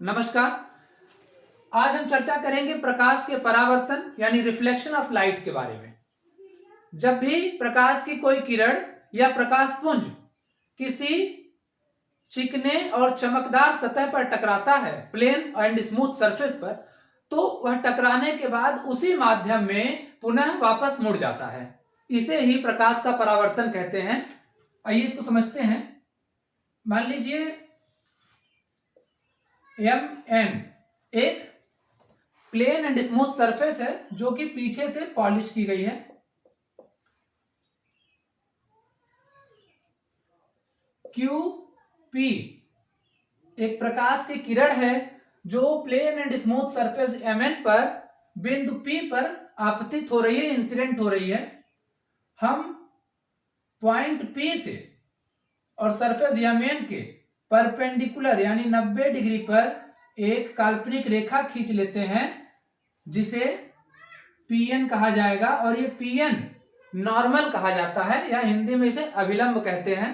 नमस्कार। आज हम चर्चा करेंगे प्रकाश के परावर्तन यानी रिफ्लेक्शन ऑफ लाइट के बारे में। जब भी प्रकाश की कोई किरण या प्रकाश पुंज किसी चिकने और चमकदार सतह पर टकराता है, प्लेन एंड स्मूथ सरफेस पर, तो वह टकराने के बाद उसी माध्यम में पुनः वापस मुड़ जाता है। इसे ही प्रकाश का परावर्तन कहते हैं। आइए इसको समझते हैं। मान लीजिए Mn एक प्लेन एंड स्मूथ सरफेस है जो कि पीछे से पॉलिश की गई है। QP एक प्रकाश की किरण है जो plane and smooth surface Mn पर बिंदु P पर आपतित हो रही है, इंसिडेंट हो रही है। हम पॉइंट P से और सरफेस Mn के परपेंडिकुलर यानी 90 डिग्री पर एक काल्पनिक रेखा खींच लेते हैं जिसे Pn कहा जाएगा, और ये Pn नॉर्मल कहा जाता है या हिंदी में इसे अभिलंब कहते हैं।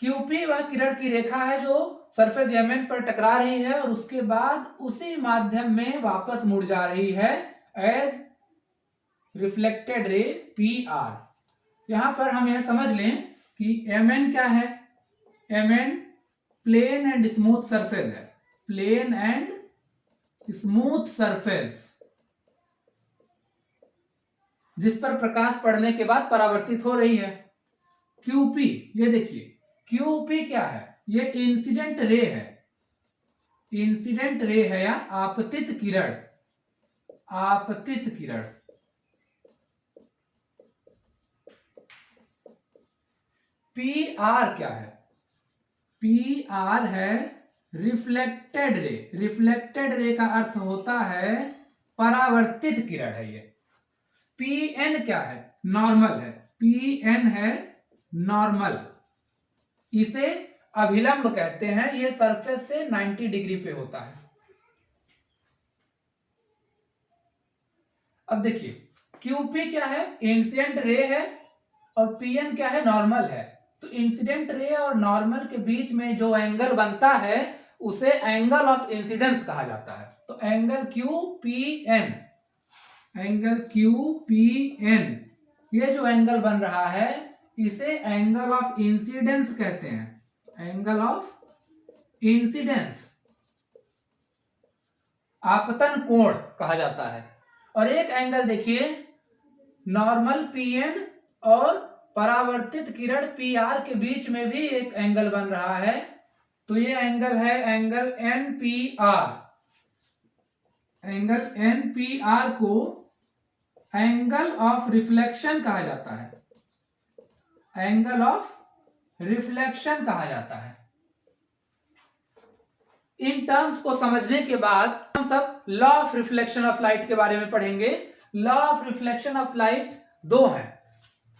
QP वह किरण की रेखा है जो सरफेस Mn पर टकरा रही है और उसके बाद उसी माध्यम में वापस मुड़ जा रही है एज रिफ्लेक्टेड रे PR। यहां पर हम यह समझ लें कि Mn क्या है। Mn plane and smooth surface है, प्लेन एंड स्मूथ सरफेस जिस पर प्रकाश पड़ने के बाद परावर्तित हो रही है। QP ये देखिए, QP क्या है, ये इंसिडेंट रे है। इंसिडेंट रे है या आपतित किरण, आपतित किरण। PR क्या है, PR है रिफ्लेक्टेड रे। रिफ्लेक्टेड रे का अर्थ होता है परावर्तित किरण है ये। PN क्या है, नॉर्मल है। PN है नॉर्मल, इसे अभिलंब कहते हैं। ये सरफेस से 90 डिग्री पे होता है। अब देखिए QP क्या है, इंसिडेंट रे है, और PN क्या है, नॉर्मल है। तो इंसिडेंट रे और नॉर्मल के बीच में जो एंगल बनता है उसे एंगल ऑफ इंसिडेंस कहा जाता है। तो एंगल QPN, एंगल QPN, ये जो एंगल बन रहा है इसे एंगल ऑफ इंसिडेंस कहते हैं। एंगल ऑफ इंसिडेंस, आपतन कोण कहा जाता है। और एक एंगल देखिए, नॉर्मल PN और परावर्तित किरण PR के बीच में भी एक एंगल बन रहा है, तो ये एंगल है एंगल NPR। एंगल NPR को एंगल ऑफ रिफ्लेक्शन कहा जाता है। एंगल ऑफ रिफ्लेक्शन कहा जाता है। इन टर्म्स को समझने के बाद हम सब law of reflection of light के बारे में पढ़ेंगे। Law of reflection of light दो है।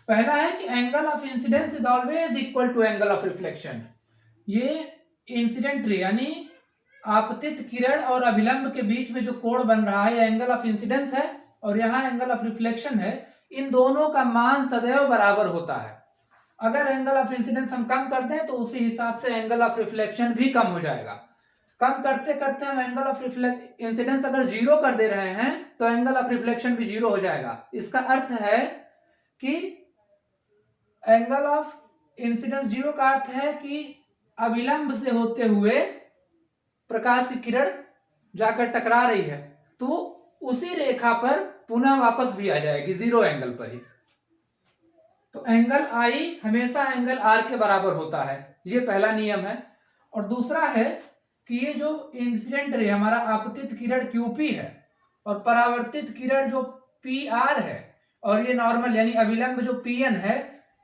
पहला है कि angle of incidence is always equal to angle of reflection. ये इंसिडेंट रे यानी आपतित किरण और अभिलंब के बीच में जो कोण बन रहा है एंगल ऑफ इंसिडेंस है, और यहां एंगल ऑफ रिफ्लेक्शन है। इन दोनों का मान सदैव बराबर होता है। अगर एंगल ऑफ इंसिडेंस हम कम कर दें तो उसी हिसाब से एंगल ऑफ रिफ्लेक्शन भी कम हो जाएगा। कम करते करते हम एंगल ऑफ इंसिडेंस अगर 0 कर दे रहे हैं तो एंगल ऑफ रिफ्लेक्शन भी 0 हो जाएगा। इसका अर्थ है कि एंगल ऑफ इंसिडेंस 0 का अर्थ है कि अभिलंब से होते हुए प्रकाश की किरण जाकर टकरा रही है तो उसी रेखा पर पुनः वापस भी आ जाएगी 0 एंगल पर ही। तो एंगल I हमेशा एंगल R के बराबर होता है, ये पहला नियम है। और दूसरा है कि ये जो इंसिडेंट रे हमारा आपतित किरण QP है और परावर्तित किरण जो PR है और ये नॉर्मल यानी अभिलंब जो PN है,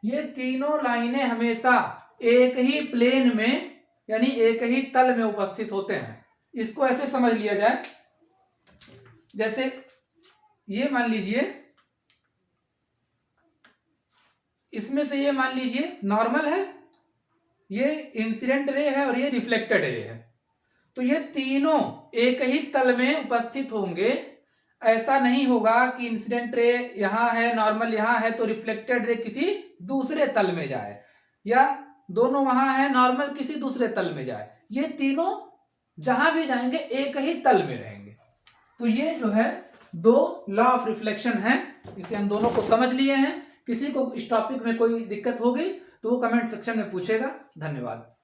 ये तीनों लाइनें हमेशा एक ही प्लेन में यानी एक ही तल में उपस्थित होते हैं। इसको ऐसे समझ लिया जाए, जैसे ये मान लीजिए, इसमें से ये मान लीजिए नॉर्मल है, ये इंसिडेंट रे है और ये रिफ्लेक्टेड रे है। तो ये तीनों एक ही तल में उपस्थित होंगे। ऐसा नहीं होगा कि इंसिडेंट रे यहां है, नॉर्मल यहां है तो रिफ्लेक्टेड रे किसी दूसरे तल में जाए, या दोनों वहां है, नॉर्मल किसी दूसरे तल में जाए। ये तीनों जहां भी जाएंगे एक ही तल में रहेंगे। तो ये जो है दो लॉ ऑफ रिफ्लेक्शन है, इसे हम दोनों को समझ लिए हैं। किसी को इस टॉपिक में कोई दिक्कत होगी तो वो कमेंट सेक्शन में पूछेगा। धन्यवाद।